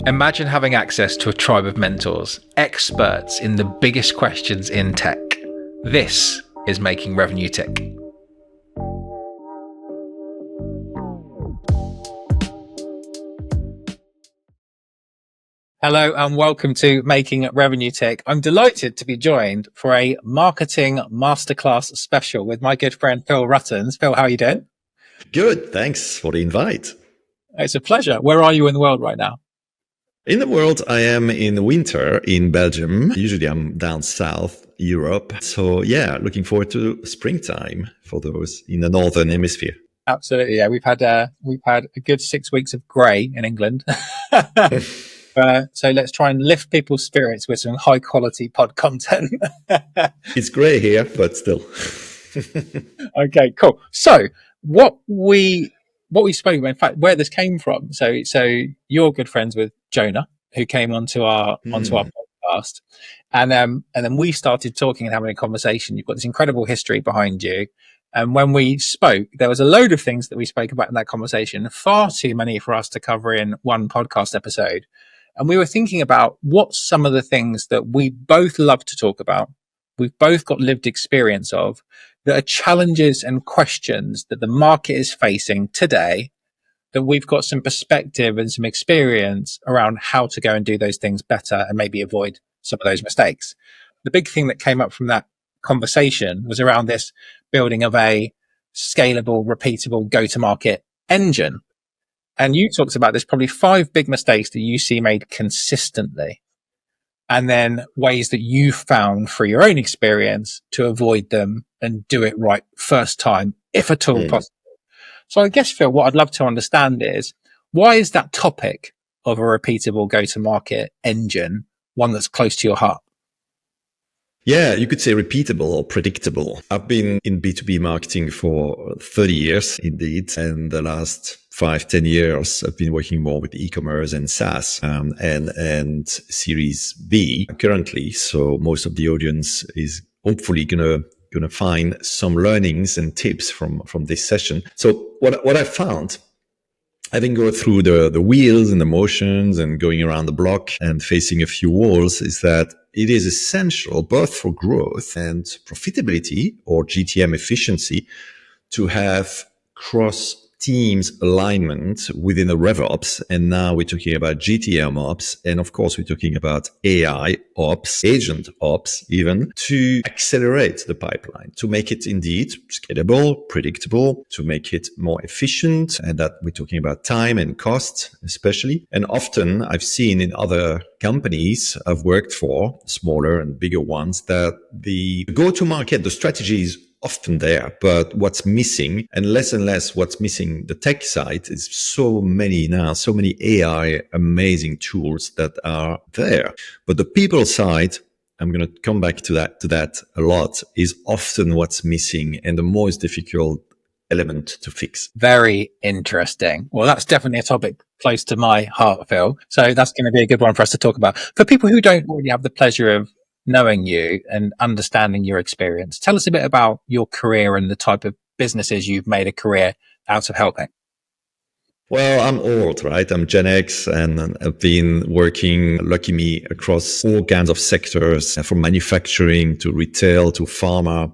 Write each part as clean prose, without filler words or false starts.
Imagine having access to a tribe of mentors, experts in the biggest questions in tech. This is Making Revenue Tick. Hello and welcome to Making Revenue Tick. I'm delighted to be joined for a marketing masterclass special with my good friend Phil Ruttens. Phil, how are you doing? Good, thanks for the invite. It's a pleasure. Where are you in the world right now? In the world, I am in winter in Belgium. Usually I'm down south Europe. So yeah, looking forward to springtime for those in the Northern Hemisphere. Absolutely. Yeah, we've had a good 6 weeks of grey in England. So let's try and lift people's spirits with some high quality pod content. It's grey here, but still. Okay, cool. So what we spoke about, in fact, where this came from. So you're good friends with Jonah, who came onto our podcast, and then we started talking and having a conversation. You've got this incredible history behind you. And when we spoke, there was a load of things that we spoke about in that conversation, far too many for us to cover in one podcast episode. And we were thinking about what's some of the things that we both love to talk about, we've both got lived experience of, that are challenges and questions that the market is facing today, that we've got some perspective and some experience around how to go and do those things better and maybe avoid some of those mistakes. The big thing that came up from that conversation was around this building of a scalable, repeatable go-to-market engine. And you talked about there's probably 5 big mistakes that you see made consistently, and then ways that you found through your own experience to avoid them and do it right first time, if at all possible. So I guess, Phil, what I'd love to understand is, why is that topic of a repeatable go-to-market engine one that's close to your heart? Yeah, you could say repeatable or predictable. I've been in B2B marketing for 30 years, indeed. And the last 5-10 years, I've been working more with e-commerce and SaaS, and Series B currently. So most of the audience is hopefully gonna find some learnings and tips from this session. So what I found, having gone through the wheels and the motions and going around the block and facing a few walls, is that it is essential both for growth and profitability, or GTM efficiency, to have cross teams alignment within the RevOps. And now we're talking about GTM ops. And of course, we're talking about AI ops, agent ops, even, to accelerate the pipeline, to make it indeed scalable, predictable, to make it more efficient. And that we're talking about time and cost, especially. And often I've seen in other companies I've worked for, smaller and bigger ones, that the go-to-market, the strategy is often there, but what's missing, and less what's missing the tech side, is so many AI amazing tools that are there. But the people side, I'm going to come back to that a lot, is often what's missing and the most difficult element to fix. Very interesting. Well, that's definitely a topic close to my heart, Phil. So that's going to be a good one for us to talk about. For people who don't already have the pleasure of knowing you and understanding your experience, tell us a bit about your career and the type of businesses you've made a career out of helping. Well, I'm old, right? I'm Gen X, and I've been working, lucky me, across all kinds of sectors, from manufacturing to retail to pharma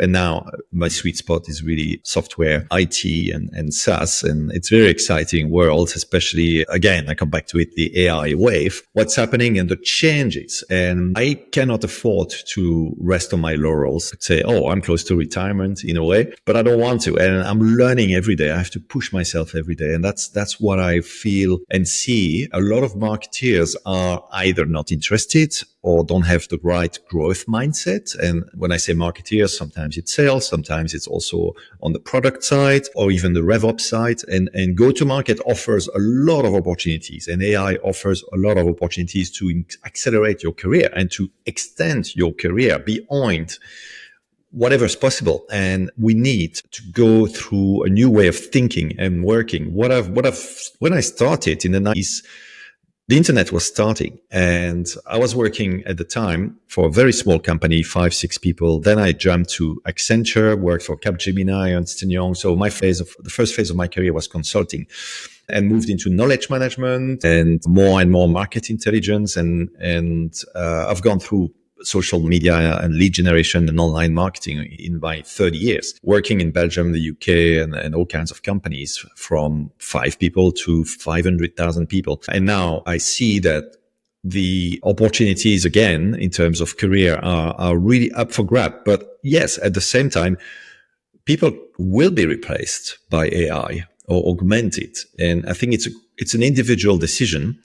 and now my sweet spot is really software, IT and SaaS. And it's a very exciting world, especially, again, I come back to it, the AI wave, what's happening and the changes. And I cannot afford to rest on my laurels, say, oh, I'm close to retirement in a way, but I don't want to. And I'm learning every day. I have to push myself every day. And that's what I feel and see. A lot of marketeers are either not interested or don't have the right growth mindset. And when I say marketeers, sometimes it's sales, sometimes it's also on the product side or even the RevOps side. And go-to-market offers a lot of opportunities, and AI offers a lot of opportunities to accelerate your career and to extend your career beyond whatever's possible. And we need to go through a new way of thinking and working. When I started in the 90s, the internet was starting, and I was working at the time for a very small company, 5-6 people. Then I jumped to Accenture, worked for Capgemini, Ernst & Young. So the first phase of my career was consulting. and moved into knowledge management and more market intelligence. And I've gone through social media and lead generation and online marketing in my 30 years, working in Belgium, the UK, and all kinds of companies from 5 people to 500,000 people. And now I see that the opportunities again in terms of career are really up for grab. But yes, at the same time, people will be replaced by AI or augmented. And I think it's an individual decision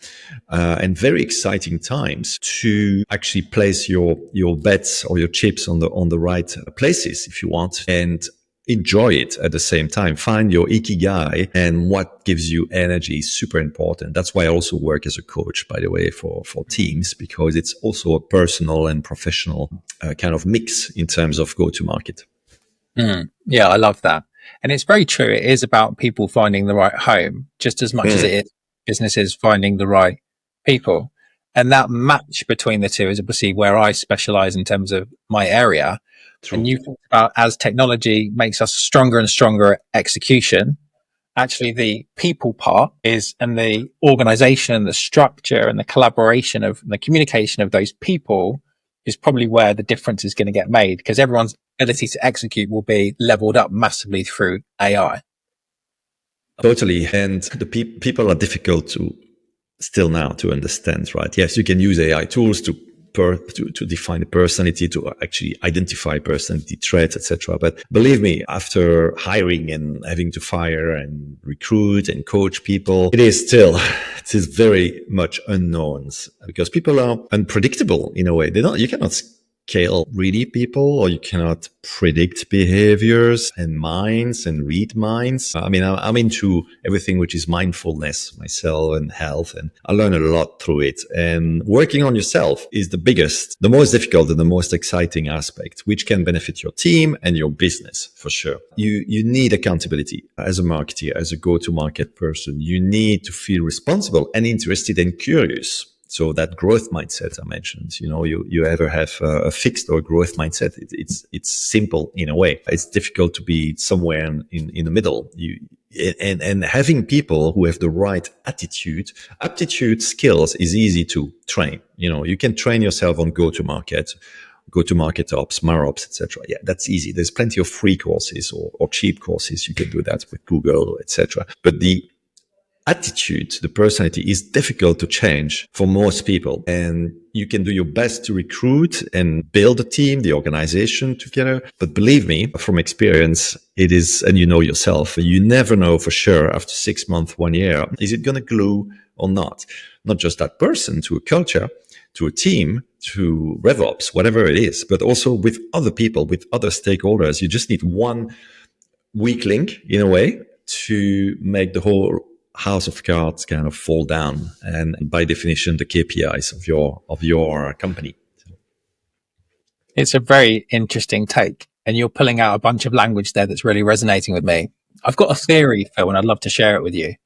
and very exciting times to actually place your bets or your chips on the right places if you want, and enjoy it at the same time. Find your ikigai, and what gives you energy is super important. That's why I also work as a coach, by the way, for teams, because it's also a personal and professional kind of mix in terms of go-to-market. Yeah, I love that. And it's very true. It is about people finding the right home just as much as it is businesses finding the right people. And that match between the two is obviously where I specialize in terms of my area. True. And you talked about as technology makes us stronger and stronger at execution, actually the people part is, and the organization, the structure and the collaboration of the communication of those people is probably where the difference is going to get made, because everyone's ability to execute will be leveled up massively through AI. Totally. And the people are difficult to still now to understand, right? Yes, you can use AI tools to define a personality, to actually identify personality traits, etc. But believe me, after hiring and having to fire and recruit and coach people, it is very much unknowns, because people are unpredictable in a way. You cannot scale really people, or you cannot predict behaviors and minds and read minds. I mean, I'm into everything which is mindfulness myself and health, and I learn a lot through it. And working on yourself is the most difficult and the most exciting aspect, which can benefit your team and your business for sure. You need accountability as a marketer, as a go-to-market person. You need to feel responsible and interested and curious. So that growth mindset I mentioned, you ever have a fixed or growth mindset? It's simple in a way. It's difficult to be somewhere in the middle. And having people who have the right aptitude, skills is easy to train. You can train yourself on go-to-market ops, MarOps, etc. Yeah, that's easy. There's plenty of free courses or cheap courses. You can do that with Google, etc. But the attitude, the personality is difficult to change for most people. And you can do your best to recruit and build a team, the organization together. But believe me, from experience, it is, and you know yourself, you never know for sure after 6 months, 1 year, is it going to glue or not? Not just that person to a culture, to a team, to RevOps, whatever it is, but also with other people, with other stakeholders. You just need one weak link in a way to make the whole house of cards kind of fall down, and by definition the KPIs of your company. It's a very interesting take, and you're pulling out a bunch of language there that's really resonating with me. I've got a theory, Phil, and I'd love to share it with you.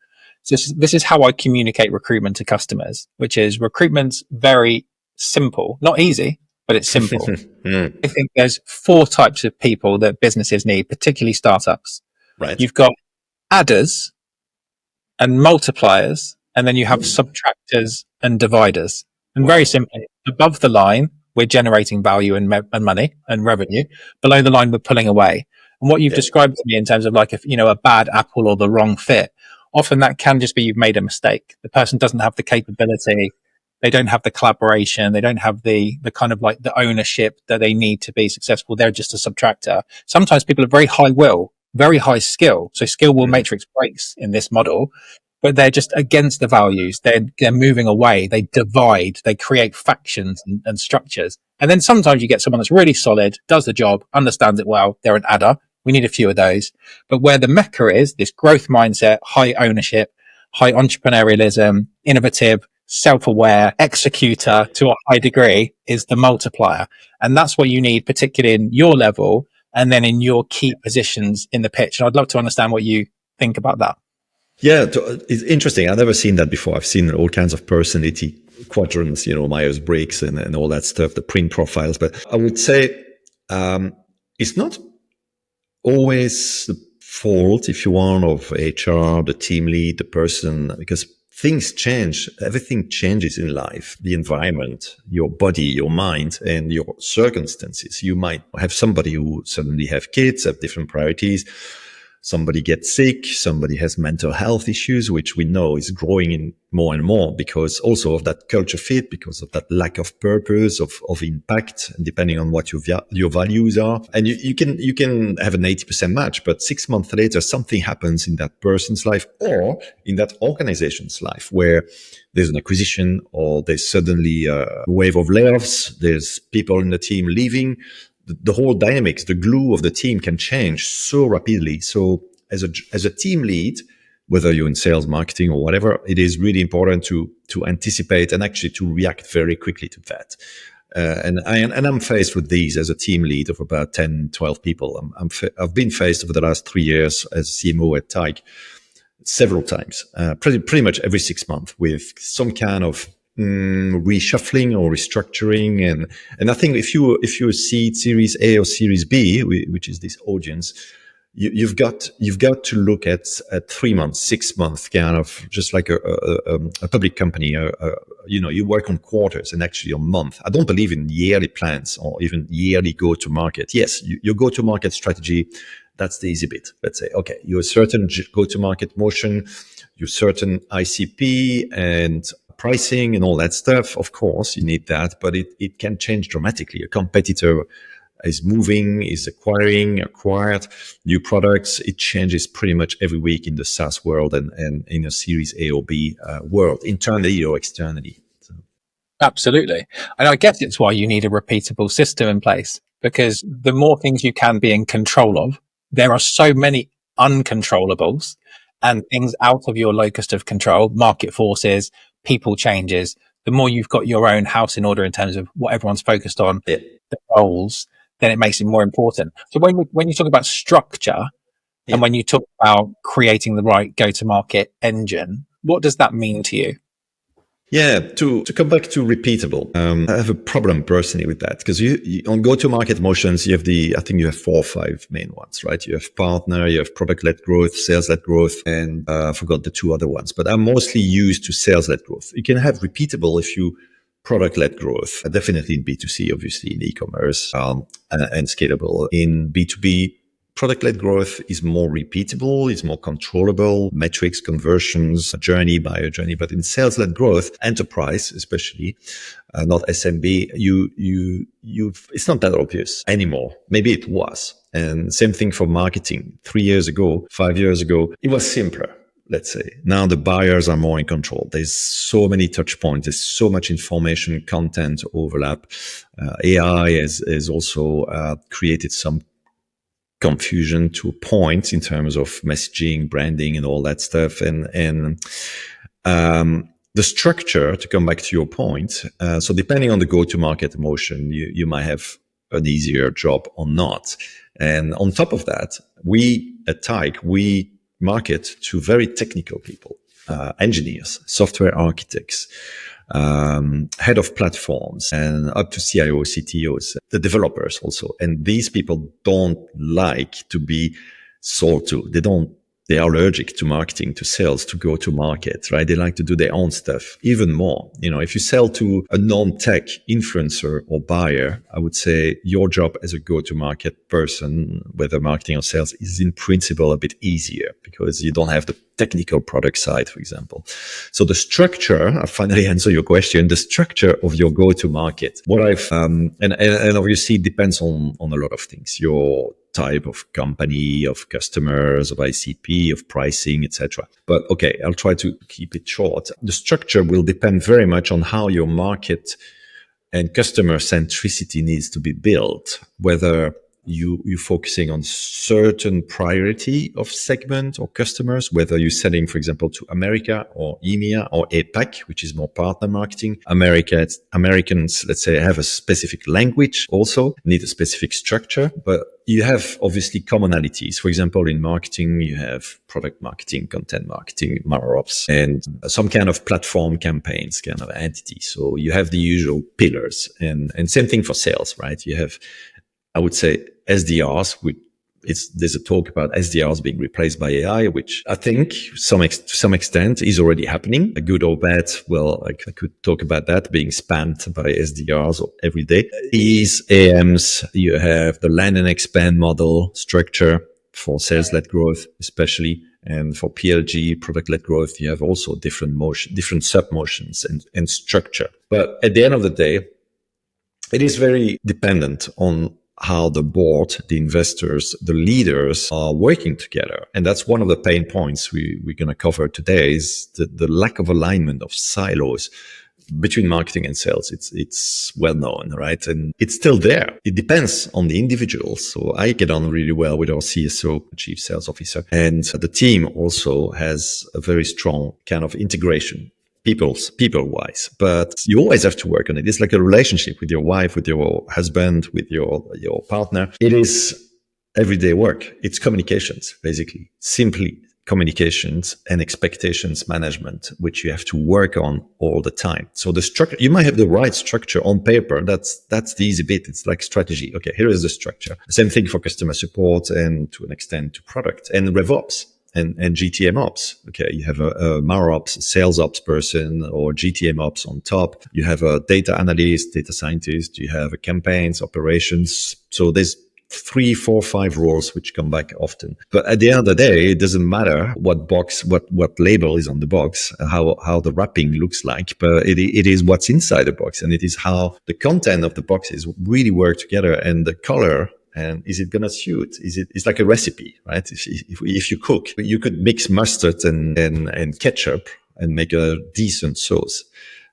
So this is how I communicate recruitment to customers, which is recruitment's very simple, not easy, but it's simple. I think there's 4 types of people that businesses need, particularly startups. Right. You've got adders and multipliers, and then you have subtractors and dividers. And very simply, above the line, we're generating value and money and revenue. Below the line, we're pulling away. And what you've described to me in terms of like, if a bad apple or the wrong fit, often that can just be you've made a mistake. The person doesn't have the capability. They don't have the collaboration. They don't have the kind of like the ownership that they need to be successful. They're just a subtractor. Sometimes people are very high will, very high skill. So skill will matrix breaks in this model, but they're just against the values. They're moving away. They divide. They create factions and structures. And then sometimes you get someone that's really solid, does the job, understands it well. They're an adder. We need a few of those. But where the mecca is, this growth mindset, high ownership, high entrepreneurialism, innovative, self-aware, executor to a high degree, is the multiplier. And that's what you need, particularly in your level and then in your key positions in the pitch. And I'd love to understand what you think about that. Yeah, it's interesting. I've never seen that before. I've seen all kinds of personality quadrants, Myers-Briggs and all that stuff, the print profiles. But I would say it's not always the fault, if you want, of HR, the team lead, the person, because things change. Everything changes in life, the environment, your body, your mind, and your circumstances. You might have somebody who suddenly have kids, have different priorities. Somebody gets sick, somebody has mental health issues, which we know is growing in more and more because also of that culture fit, because of that lack of purpose, of impact, and depending on what your values are. And you can have an 80% match, but 6 months later, something happens in that person's life or in that organization's life where there's an acquisition or there's suddenly a wave of layoffs, there's people in the team leaving. The whole dynamics, the glue of the team can change so rapidly. So as a team lead, whether you're in sales, marketing, or whatever, it is really important to anticipate and actually to react very quickly to that. And I'm faced with these as a team lead of about 10, 12 people. I've been faced over the last 3 years as CMO at TIG several times, pretty much every 6 months with some kind of reshuffling or restructuring. And I think if you seed Series A or Series B, which is this audience, you've got to look at 3 months, 6 months, kind of just like a public company. You work on quarters and actually on month. I don't believe in yearly plans or even yearly go to market. Yes, your go to market strategy, that's the easy bit. Let's say, okay, you have a certain go to market motion, your certain ICP and pricing and all that stuff. Of course, you need that, but it can change dramatically. A competitor is moving, is acquired new products. It changes pretty much every week in the SaaS world and in a Series A or B world, internally or externally. So. Absolutely. And I guess it's why you need a repeatable system in place, because the more things you can be in control of, there are so many uncontrollables and things out of your locus of control, market forces, people changes. The more you've got your own house in order in terms of what everyone's focused on, the roles, then it makes it more important. So when you talk about structure and when you talk about creating the right go-to-market engine, what does that mean to you? Yeah, to come back to repeatable, I have a problem personally with that because you on go-to-market motions, I think you have 4 or 5 main ones, right? You have partner, you have product-led growth, sales-led growth, and I forgot the 2 other ones, but I'm mostly used to sales-led growth. You can have repeatable if you product-led growth, definitely in B2C, obviously in e-commerce, and scalable. In B2B, product-led growth is more repeatable, it's more controllable, metrics, conversions, journey by a journey. But in sales-led growth, enterprise especially, not SMB, it's not that obvious anymore. Maybe it was. And same thing for marketing. 3 years ago, 5 years ago, it was simpler. Let's say now the buyers are more in control. There's so many touch points. There's so much information, content overlap. AI has also created some confusion to a point in terms of messaging, branding, and all that stuff. And the structure, to come back to your point, so depending on the go-to-market motion, you might have an easier job or not. And on top of that, we at TIG, we market to very technical people, engineers, software architects, head of platforms, and up to CIO, CTOs, the developers also. And these people don't like to be sold to. They are allergic to marketing, to sales, to go to market, right? They like to do their own stuff even more. If you sell to a non-tech influencer or buyer, I would say your job as a go-to-market person, whether marketing or sales, is in principle a bit easier because you don't have the technical product side, for example. So the structure, I finally answer your question, the structure of your go-to-market, what I've, and obviously it depends on a lot of things, your type of company, of customers, of ICP, of pricing, etc. But okay, I'll try to keep it short. The structure will depend very much on how your market and customer centricity needs to be built, whether you're focusing on certain priority of segment or customers, whether you're selling, for example, to America or EMEA or APAC, which is more partner marketing. Americans, let's say, have a specific language also, need a specific structure, but you have obviously commonalities. For example, in marketing, you have product marketing, content marketing, RevOps, and some kind of platform campaigns kind of entity. So you have the usual pillars, and same thing for sales, right? You have, I would say, SDRs, there's a talk about SDRs being replaced by AI, which I think to some extent is already happening. A good or bad, well, I could talk about that being spammed by SDRs every day. Is AMs, you have the land and expand model structure for sales-led growth, especially. And for PLG, product-led growth, you have also different sub-motions and structure. But at the end of the day, it is very dependent on how the board, the investors, the leaders are working together. And that's one of the pain points we're going to cover today is the lack of alignment of silos between marketing and sales. It's well known, right? And it's still there. It depends on the individuals. So I get on really well with our CSO, Chief Sales Officer, and the team also has a very strong kind of integration. People-wise, but you always have to work on it. It's like a relationship with your wife, with your husband, with your partner. It is everyday work. It's communications, basically. Simply communications and expectations management, which you have to work on all the time. So the structure, you might have the right structure on paper. That's the easy bit. It's like strategy. Okay, here is the structure. Same thing for customer support and to an extent to product and RevOps. And GTM ops. Okay, you have a MarOps, sales ops person, or GTM ops on top. You have a data analyst, data scientist. You have a campaigns, operations. So there's 3, 4, 5 roles which come back often. But at the end of the day, it doesn't matter what box, what label is on the box, how the wrapping looks like, but it is what's inside the box, and it is how the content of the boxes really work together, and the color. And is it going to suit? It's like a recipe, right? If you cook, you could mix mustard and ketchup and make a decent sauce.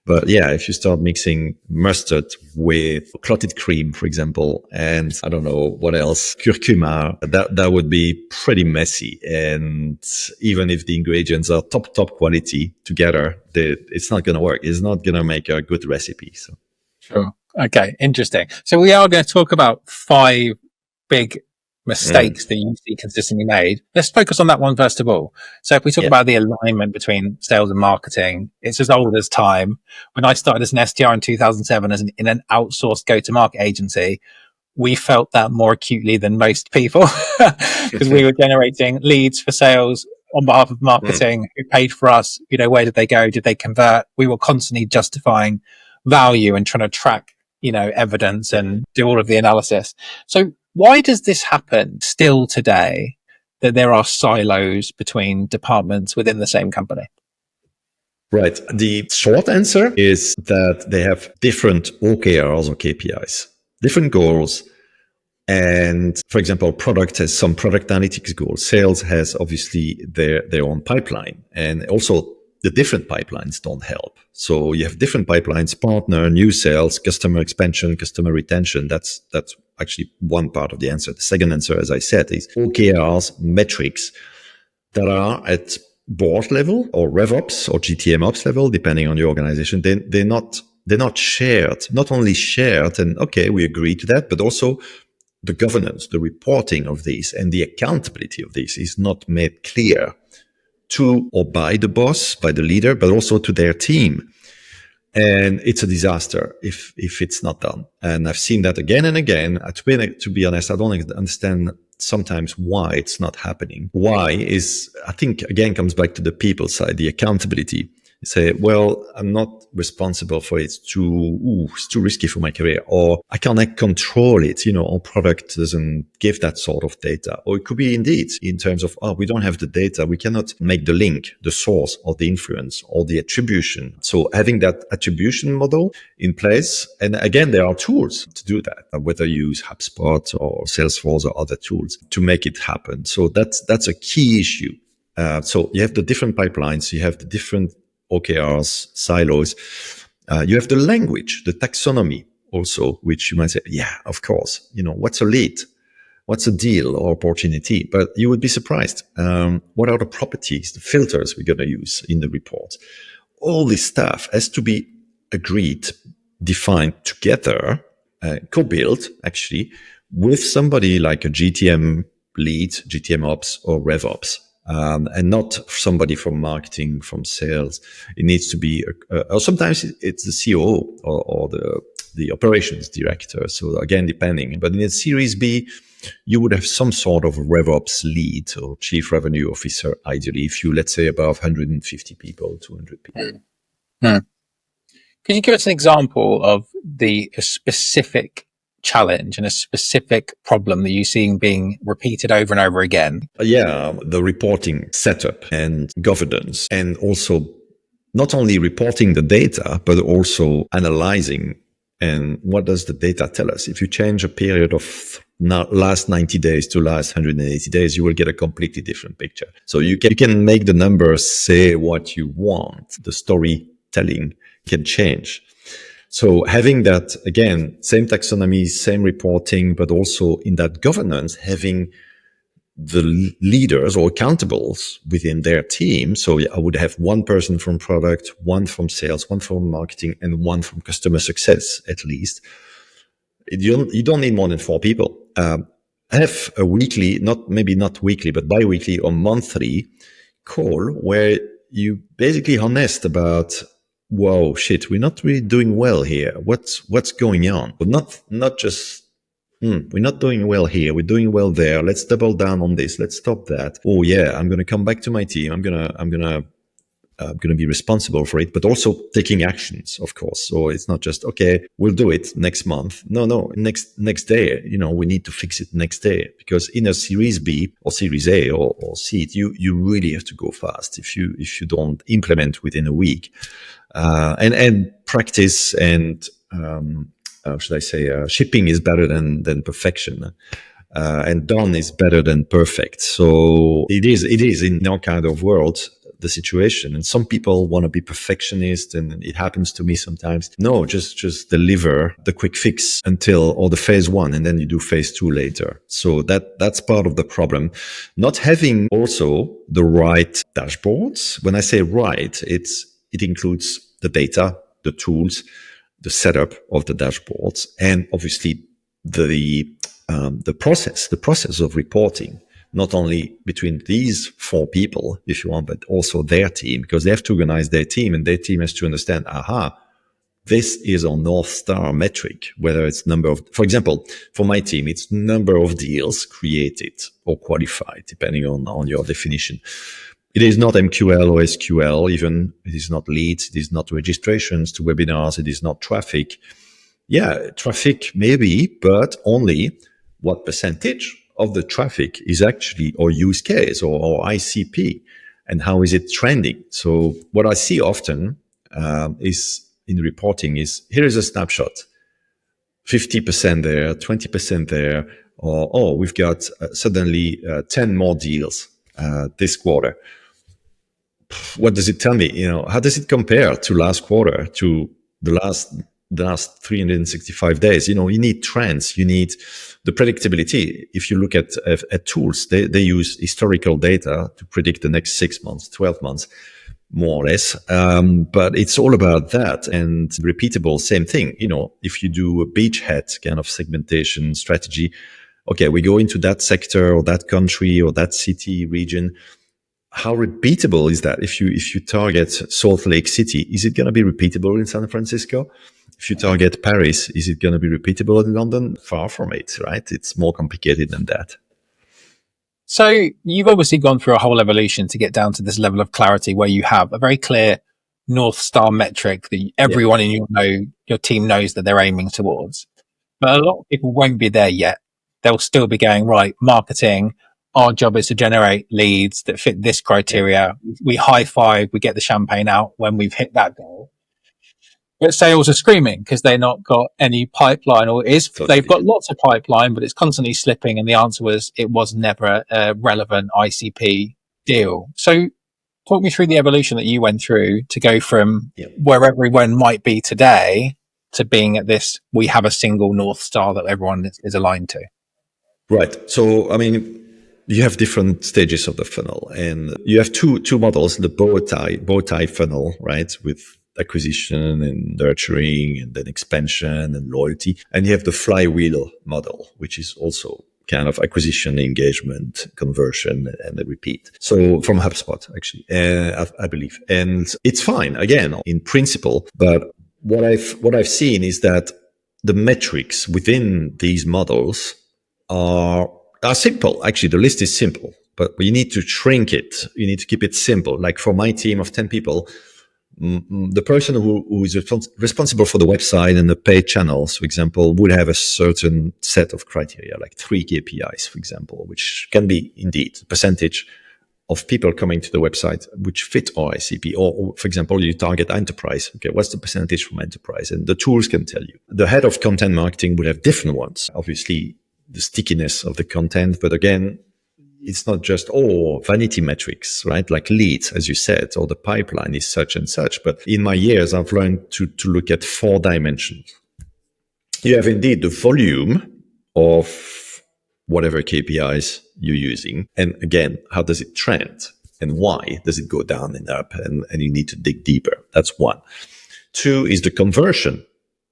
But yeah, if you start mixing mustard with clotted cream, for example, and I don't know what else, curcuma, that would be pretty messy. And even if the ingredients are top quality together, it's not going to work. It's not going to make a good recipe. So. Sure. Okay. Interesting. So we are going to talk about 5 big mistakes that you see consistently made. Let's focus on that one first of all. So if we talk about the alignment between sales and marketing, it's as old as time. When I started as an SDR in 2007 in an outsourced go-to-market agency, we felt that more acutely than most people because we were generating leads for sales on behalf of marketing who paid for us. You know, where did they go? Did they convert? We were constantly justifying value and trying to track, evidence and do all of the analysis. So why does this happen still today, that there are silos between departments within the same company? Right. The short answer is that they have different OKRs or KPIs, different goals. And for example, product has some product analytics goals. Sales has obviously their own pipeline, and also the different pipelines don't help. So you have different pipelines, partner, new sales, customer expansion, customer retention. That's actually one part of the answer. The second answer, as I said, is OKRs, metrics that are at board level or RevOps or GTM ops level, depending on the organization. They're not shared, not only shared and okay, we agree to that, but also the governance, the reporting of these and the accountability of these is not made clear to or by the boss, by the leader, but also to their team. And it's a disaster if it's not done. And I've seen that again and again. To be honest, I don't understand sometimes why it's not happening. Why is, I think, again, comes back to the people side, the accountability. You say, well, I'm not responsible for it. It's too risky for my career, or I can't control it. Our product doesn't give that sort of data. Or it could be indeed in terms of, we don't have the data. We cannot make the link, the source or the influence or the attribution. So having that attribution model in place. And again, there are tools to do that, whether you use HubSpot or Salesforce or other tools to make it happen. So that's a key issue. So you have the different pipelines, you have the different OKRs, silos. You have the language, the taxonomy also, which you might say, yeah, of course, what's a lead? What's a deal or opportunity? But you would be surprised. What are the properties, the filters we're going to use in the report? All this stuff has to be agreed, defined together, co-built actually with somebody like a GTM lead, GTM ops or RevOps. And not somebody from marketing, from sales. It needs to be, or sometimes it's the COO or the operations director. So again, depending. But in a Series B, you would have some sort of RevOps lead or chief revenue officer, ideally, if you, let's say, above 150 people, 200 people. Could you give us an example of a specific challenge and a specific problem that you're seeing being repeated over and over again? Yeah, the reporting setup and governance, and also not only reporting the data, but also analyzing. And what does the data tell us? If you change a period of last 90 days to last 180 days, you will get a completely different picture. So you can make the numbers say what you want. The storytelling can change. So having that, again, same taxonomy, same reporting, but also in that governance, having the leaders or accountables within their team. So I would have one person from product, one from sales, one from marketing, and one from customer success, at least. You don't need more than 4 people. Have a weekly, maybe not weekly, but bi-weekly or monthly call where you basically honest about, whoa, shit, we're not really doing well here. What's going on? But not just, we're not doing well here. We're doing well there. Let's double down on this. Let's stop that. Oh yeah, I'm going to come back to my team. I'm going to be responsible for it, but also taking actions, of course. So it's not just, okay, we'll do it next month. No, next day, we need to fix it next day, because in a Series B or Series A or C, you really have to go fast if you don't implement within a week. And practice and, should I say, shipping is better than perfection. And done is better than perfect. So it is in our kind of world, the situation. And some people want to be perfectionist, and it happens to me sometimes. No, just deliver the quick fix or the phase 1, and then you do phase 2 later. So that's part of the problem. Not having also the right dashboards. When I say right, it includes the data, the tools, the setup of the dashboards, and obviously the process of reporting, not only between these 4 people, if you want, but also their team, because they have to organize their team, and their team has to understand, this is our North Star metric, whether it's for example, for my team, it's number of deals created or qualified, depending on your definition. It is not MQL or SQL, even. It is not leads. It is not registrations to webinars. It is not traffic. Yeah, traffic maybe, but only what percentage of the traffic is actually or use case or ICP, and how is it trending? So what I see often is in reporting is, here is a snapshot, 50% there, 20% there, or we've got suddenly 10 more deals this quarter. What does it tell me? How does it compare to last quarter, to the last 365 days? You need trends. You need the predictability. If you look at tools, they use historical data to predict the next 6 months, 12 months, more or less. But it's all about that. And repeatable, same thing. If you do a beachhead kind of segmentation strategy, okay, we go into that sector or that country or that city region. How repeatable is that? If you target Salt Lake City, is it going to be repeatable in San Francisco? If you target Paris, is it going to be repeatable in London? Far from it, right? It's more complicated than that. So you've obviously gone through a whole evolution to get down to this level of clarity where you have a very clear North Star metric that everyone in your team knows that they're aiming towards. But a lot of people won't be there yet. They'll still be going, right, marketing, our job is to generate leads that fit this criteria. We high five, we get the champagne out when we've hit that goal. But sales are screaming because they've not got any pipeline, they've got lots of pipeline, but it's constantly slipping. And the answer was, it was never a relevant ICP deal. So talk me through the evolution that you went through to go from where everyone might be today to being at this, we have a single North Star that everyone is aligned to. Right. So, you have different stages of the funnel, and you have two models: the bow tie funnel, right, with acquisition and nurturing, and then expansion and loyalty. And you have the flywheel model, which is also kind of acquisition, engagement, conversion, and the repeat. So from HubSpot, actually, I believe, and it's fine again in principle. But what I've seen is that the metrics within these models are simple. Actually, the list is simple, but you need to shrink it. You need to keep it simple. Like for my team of 10 people, the person who is responsible for the website and the paid channels, for example, would have a certain set of criteria, like 3 KPIs, for example, which can be indeed the percentage of people coming to the website which fit our ICP. Or, for example, you target enterprise. Okay, what's the percentage from enterprise? And the tools can tell you. The head of content marketing would have different ones. Obviously, the stickiness of the content, but again, it's not just vanity metrics, right? Like leads, as you said, or the pipeline is such and such. But in my years, I've learned to look at 4 dimensions. You have indeed the volume of whatever KPIs you're using. And again, how does it trend? And why does it go down and up? And you need to dig deeper. That's 1. 2 is the conversion.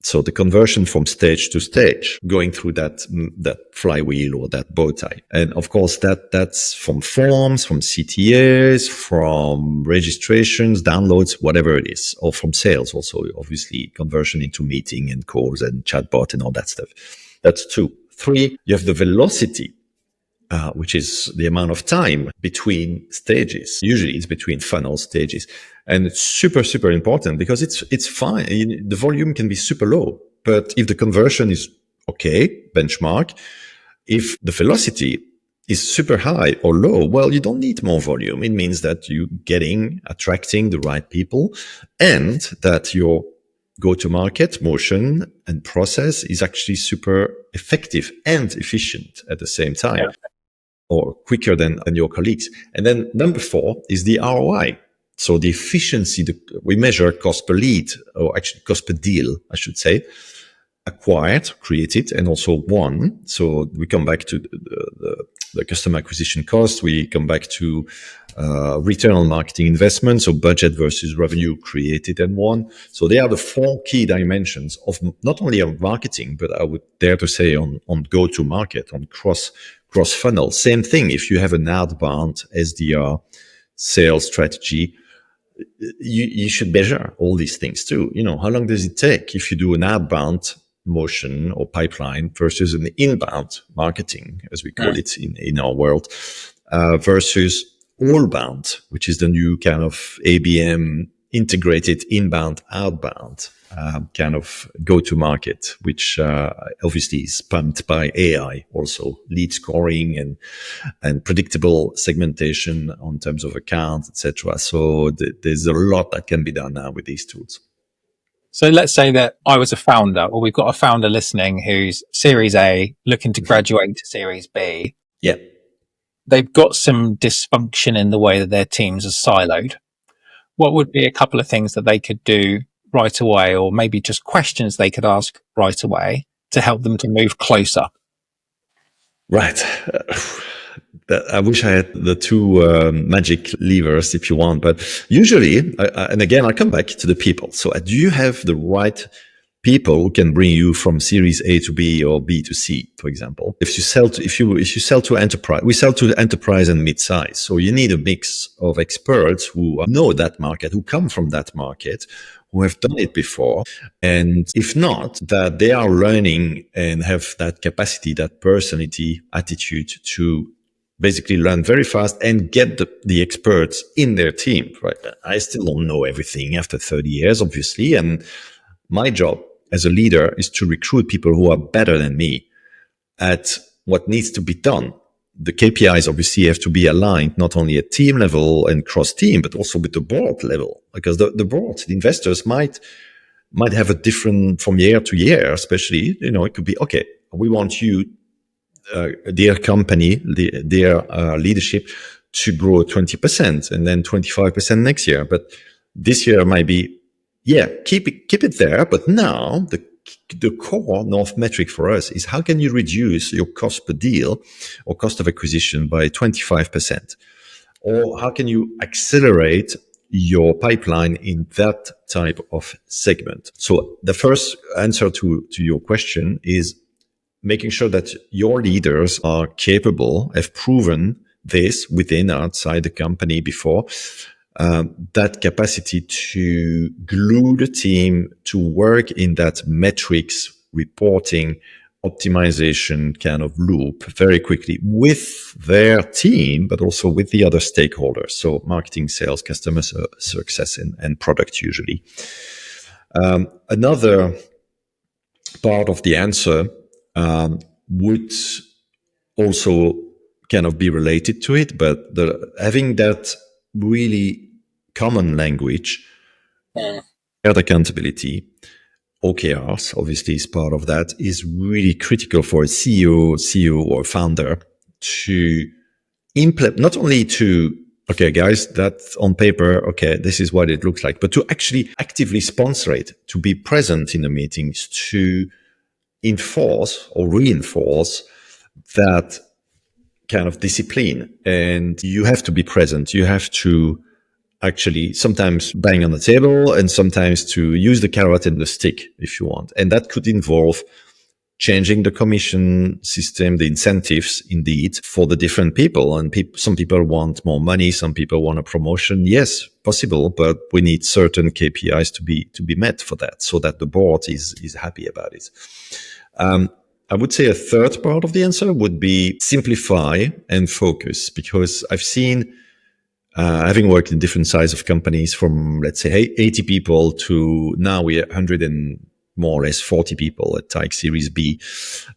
So the conversion from stage to stage, going through that flywheel or that bow tie. And of course, that's from forms, from CTAs, from registrations, downloads, whatever it is, or from sales also, obviously conversion into meeting and calls and chatbot and all that stuff. That's 2. 3, you have the velocity, which is the amount of time between stages. Usually it's between funnel stages. And it's super, super important because it's fine. The volume can be super low, but if the conversion is okay, benchmark, if the velocity is super high or low, well, you don't need more volume. It means that you're attracting the right people and that your go-to-market motion and process is actually super effective and efficient at the same time. Yeah. Or quicker than your colleagues. And then number 4 is the ROI. So the efficiency, we measure cost per lead, or actually cost per deal, I should say, acquired, created, and also won. So we come back to the customer acquisition cost. We come back to return on marketing investment, so budget versus revenue created and won. So they are the 4 key dimensions of not only on marketing, but I would dare to say on go-to-market, on cross funnel. Same thing. If you have an outbound SDR sales strategy, you should measure all these things too. How long does it take if you do an outbound motion or pipeline versus an inbound marketing, as we call it in our world, versus all-bound, which is the new kind of ABM integrated inbound, outbound kind of go-to-market, which obviously is pumped by AI, also lead scoring and predictable segmentation on terms of accounts, etc. So there's a lot that can be done now with these tools. So let's say that I was a founder, or we've got a founder listening who's Series A, looking to graduate to Series B. Yeah. They've got some dysfunction in the way that their teams are siloed. What would be a couple of things that they could do right away, or maybe just questions they could ask right away to help them to move closer? Right. I wish I had the 2 magic levers, if you want, but usually, and again, I'll come back to the people. So do you have the right people who can bring you from Series A to B or B to C, for example? If you sell to enterprise, we sell to enterprise and mid-size. So you need a mix of experts who know that market, who come from that market, who have done it before. And if not, that they are learning and have that capacity, that personality, attitude to basically learn very fast and get the experts in their team, right? I still don't know everything after 30 years, obviously. And my job as a leader is to recruit people who are better than me at what needs to be done. The KPIs obviously have to be aligned, not only at team level and cross team, but also with the board level, because the board, the investors might have a different from year to year, especially, it could be, okay, we want you, their company, their leadership to grow 20% and then 25% next year. But this year might be, keep it there. But now the core North metric for us is how can you reduce your cost per deal or cost of acquisition by 25%? Or how can you accelerate your pipeline in that type of segment? So the first answer to your question is making sure that your leaders are capable, have proven this within, outside the company before, that capacity to glue the team to work in that metrics reporting optimization kind of loop very quickly with their team, but also with the other stakeholders. So marketing, sales, customer success, and product usually. Another part of the answer would also kind of be related to it, but having that really common language, shared accountability, OKRs obviously is part of that, is really critical for a CEO or founder to implement, not only to, okay, guys, that's on paper, okay, this is what it looks like, but to actually actively sponsor it, to be present in the meetings, to enforce or reinforce that kind of discipline. And you have to be present. You have to actually sometimes bang on the table and sometimes to use the carrot and the stick if you want. And that could involve changing the commission system, the incentives indeed for the different people. And some people want more money. Some people want a promotion. Yes, possible, but we need certain KPIs to be met for that so that the board is happy about it. I would say a third part of the answer would be simplify and focus, because I've seen, having worked in different size of companies from, let's say, 80 people to now we're 100 and more or less 40 people at Tyke Series B,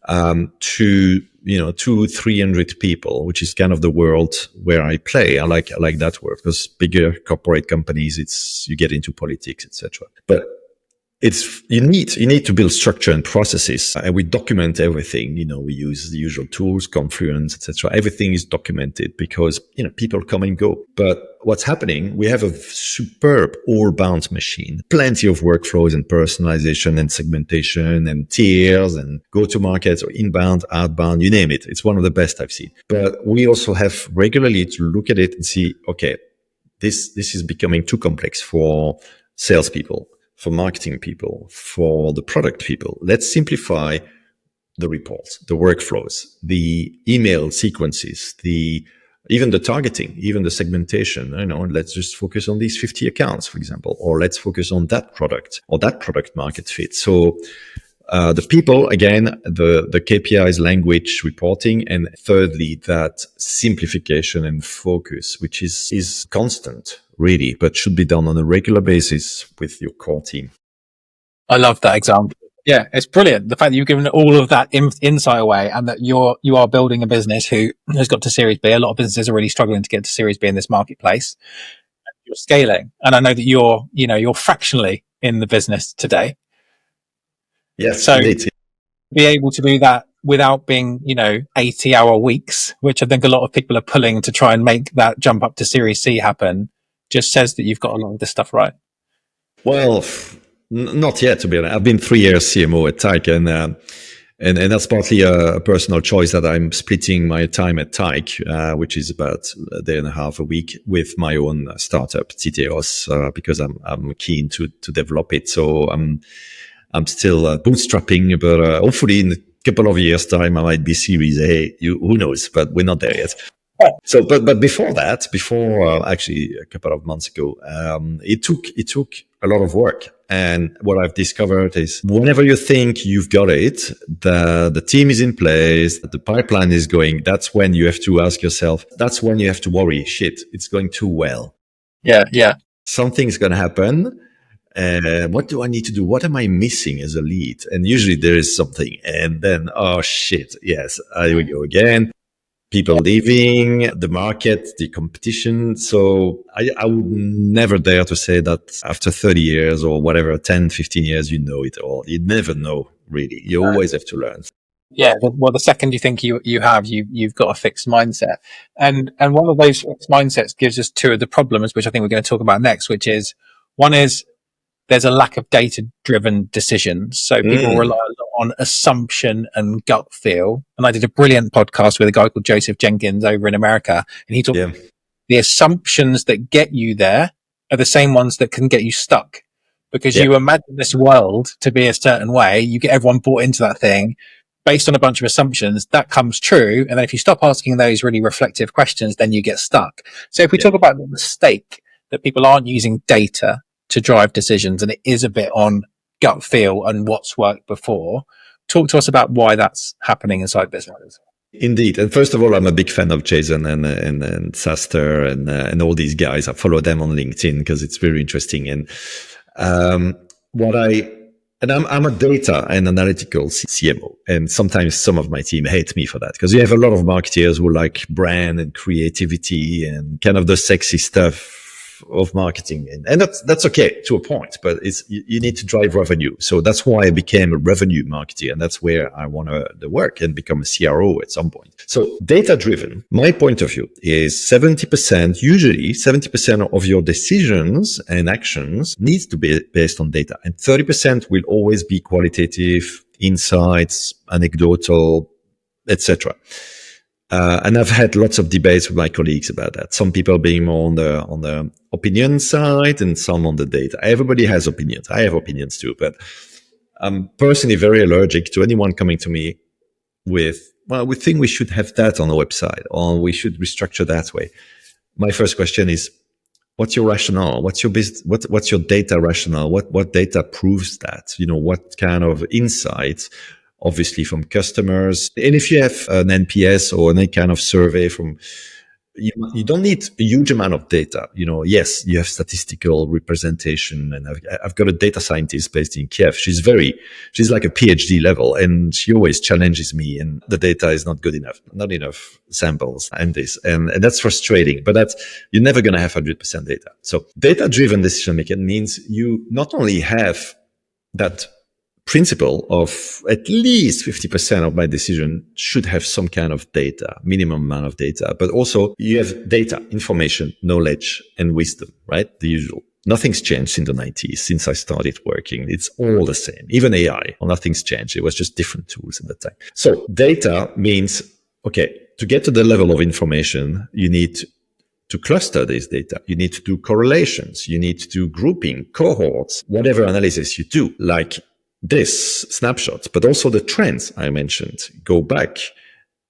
to, 200-300 people, which is kind of the world where I play. I like that work, because bigger corporate companies, you get into politics, etc. But you need to build structure and processes, and we document everything. We use the usual tools, Confluence, etc. Everything is documented because people come and go. But what's happening? We have a superb all-bound machine, plenty of workflows and personalization and segmentation and tiers and go-to-markets or inbound, outbound, you name it. It's one of the best I've seen. But we also have regularly to look at it and see, okay, this is becoming too complex for salespeople, for marketing people, for the product people. Let's simplify the reports, the workflows, the email sequences, even the targeting, even the segmentation. Let's just focus on these 50 accounts, for example, or let's focus on that product or that product market fit. So the people, again, the KPIs, language, reporting, and thirdly, that simplification and focus, which is constant, really, but should be done on a regular basis with your core team. I love that example. Yeah, it's brilliant. The fact that you've given all of that insight away, and that you are building a business who has got to Series B. A lot of businesses are really struggling to get to Series B in this marketplace. You're scaling, and I know that you're fractionally in the business today. Yes, so indeed. Be able to do that without being 80-hour weeks, which I think a lot of people are pulling to try and make that jump up to Series C happen, just says that you've got a lot of this stuff right. Well, not yet, to be honest. I've been 3 years CMO at Tyke, and that's partly a personal choice that I'm splitting my time at Tyke, which is about a day and a half a week, with my own startup, TTOS, because I'm keen to develop it. So I'm still bootstrapping, but hopefully in a couple of years' time, I might be Series A. Who knows? But we're not there yet. So, but before actually a couple of months ago, it took a lot of work. And what I've discovered is whenever you think you've got it, the team is in place, the pipeline is going, that's when you have to ask yourself, that's when you have to worry, shit, it's going too well. Yeah. Something's going to happen. What do I need to do? What am I missing as a lead? And usually there is something. And then, oh shit, yes, here we go again. People leaving, the market, the competition. So I would never dare to say that after 30 years or whatever, 10, 15 years, you know it all. You never know, really. You always have to learn. Yeah, well, the second you think you've got a fixed mindset, and one of those fixed mindsets gives us two of the problems, which I think we're going to talk about next, which is, one is there's a lack of data-driven decisions. So people rely a lot on assumption and gut feel. And I did a brilliant podcast with a guy called Joseph Jenkins over in America, and he talked the assumptions that get you there are the same ones that can get you stuck, because you imagine this world to be a certain way, you get everyone bought into that thing based on a bunch of assumptions. That comes true, and then if you stop asking those really reflective questions, then you get stuck. So if we talk about the mistake that people aren't using data to drive decisions, and it is a bit on gut feel and what's worked before, talk to us about why that's happening inside businesses. Indeed. And first of all, I'm a big fan of Jason and Saster and all these guys. I follow them on LinkedIn because it's very interesting. And I'm a data and analytical CMO. And sometimes some of my team hate me for that because you have a lot of marketers who like brand and creativity and kind of the sexy stuff of marketing. And that's okay to a point, but you need to drive revenue. So that's why I became a revenue marketer. And that's where I want to work and become a CRO at some point. So data driven, my point of view is 70% of your decisions and actions needs to be based on data. And 30% will always be qualitative, insights, anecdotal, etc. And I've had lots of debates with my colleagues about that. Some people being more on the opinion side and some on the data. Everybody has opinions. I have opinions too, but I'm personally very allergic to anyone coming to me with, well, we think we should have that on the website or we should restructure that way. My first question is, what's your rationale? What's your business? What's your data rationale? What data proves that? What kind of insights? Obviously from customers. And if you have an NPS or any kind of survey you don't need a huge amount of data. Yes, you have statistical representation. And I've got a data scientist based in Kiev. She's like a PhD level and she always challenges me and the data is not good enough, not enough samples and that's frustrating, but you're never going to have 100% data. So data driven decision making means you not only have that principle of at least 50% of my decision should have some kind of data, minimum amount of data, but also you have data, information, knowledge, and wisdom, right? The usual. Nothing's changed in the 90s since I started working. It's all the same. Even AI, nothing's changed. It was just different tools at the time. So data means, okay, to get to the level of information, you need to cluster this data. You need to do correlations. You need to do grouping, cohorts, whatever analysis you do, like this snapshot, but also the trends I mentioned. Go back.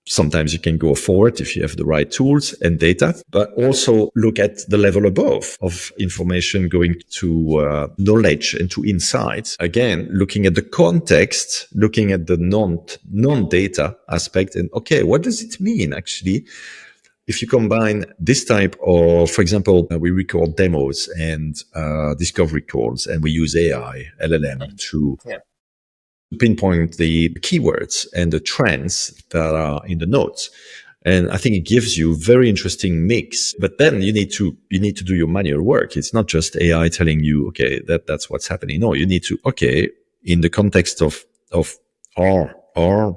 Sometimes you can go forward if you have the right tools and data, but also look at the level above of information going to knowledge and to insights. Again, looking at the context, looking at the non-data aspect. And okay, what does it mean actually? If you combine this type of, for example, we record demos and discovery calls, and we use AI, LLM to pinpoint the keywords and the trends that are in the notes. And I think it gives you a very interesting mix. But then you need to do your manual work. It's not just AI telling you, okay, that's what's happening. No, you need to, okay, in the context of our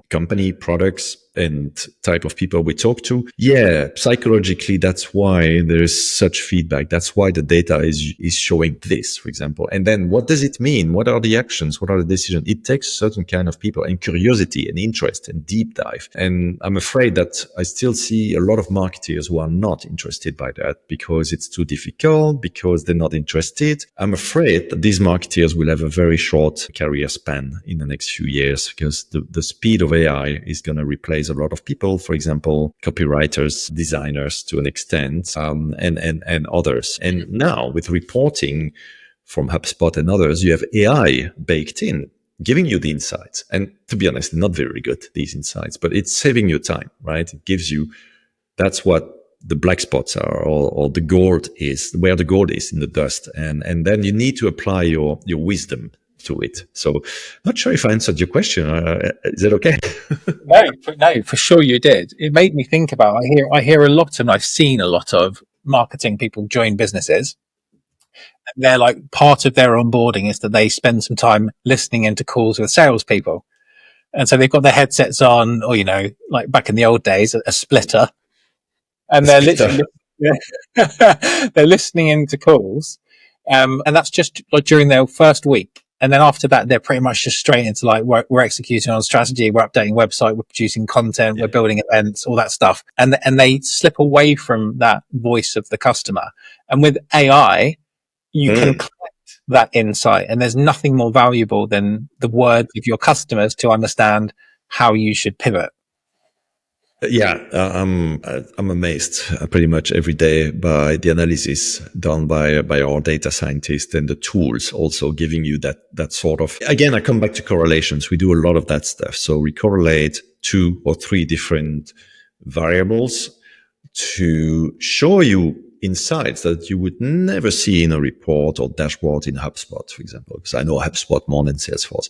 company, products, and type of people we talk to. Yeah, psychologically, that's why there is such feedback. That's why the data is showing this, for example. And then what does it mean? What are the actions? What are the decisions? It takes certain kind of people and curiosity and interest and deep dive. And I'm afraid that I still see a lot of marketers who are not interested by that because it's too difficult, because they're not interested. I'm afraid that these marketers will have a very short career span in the next few years because the speed of AI is going to replace a lot of people, for example, copywriters, designers to an extent, and others. And now with reporting from HubSpot and others, you have AI baked in, giving you the insights. And to be honest, not very good, these insights, but it's saving you time, right? It gives you, that's what the black spots are, or the gold is, where the gold is in the dust. And then you need to apply your wisdom to it. So not sure if I answered your question. Is that okay? No, for sure you did. It made me think about, I hear a lot, and I've seen a lot of marketing people join businesses. They're like, part of their onboarding is that they spend some time listening into calls with salespeople. And so they've got their headsets on, or, like back in the old days, a splitter. And they're literally, they're listening into calls. And that's just like during their first week. And then after that, they're pretty much just straight into like, we're executing on strategy, we're updating website, we're producing content, we're building events, all that stuff. And they slip away from that voice of the customer. And with AI, you can collect that insight. And there's nothing more valuable than the words of your customers to understand how you should pivot. I'm amazed pretty much every day by the analysis done by our data scientists and the tools also giving you that sort of. Again, I come back to correlations. We do a lot of that stuff. So we correlate 2 or 3 different variables to show you insights that you would never see in a report or dashboard in HubSpot, for example, because I know HubSpot more than Salesforce.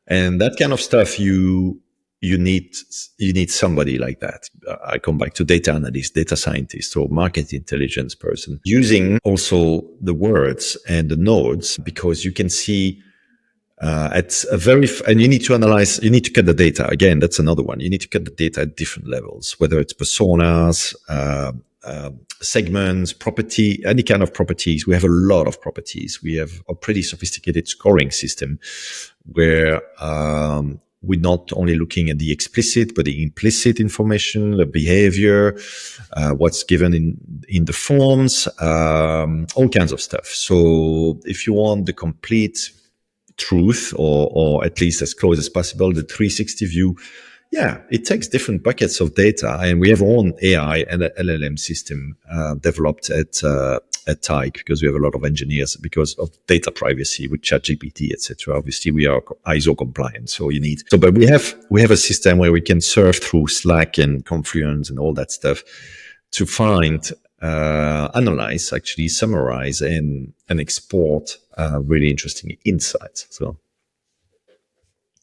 And that kind of stuff you need somebody like that. I come back to data analyst, data scientist, or market intelligence person using also the words and the nodes, because you can see and you need to analyze, you need to cut the data. Again, that's another one. You need to cut the data at different levels, whether it's personas, segments, property, any kind of properties. We have a lot of properties. We have a pretty sophisticated scoring system where we're not only looking at the explicit, but the implicit information, the behavior, what's given in the forms, all kinds of stuff. So if you want the complete truth, or at least as close as possible, the 360 view, it takes different buckets of data, and we have our own AI and LLM system developed at Tig, because we have a lot of engineers because of data privacy with ChatGPT, etc. Obviously, we are ISO compliant, but we have a system where we can surf through Slack and Confluence and all that stuff to find, analyze, actually summarize and export really interesting insights.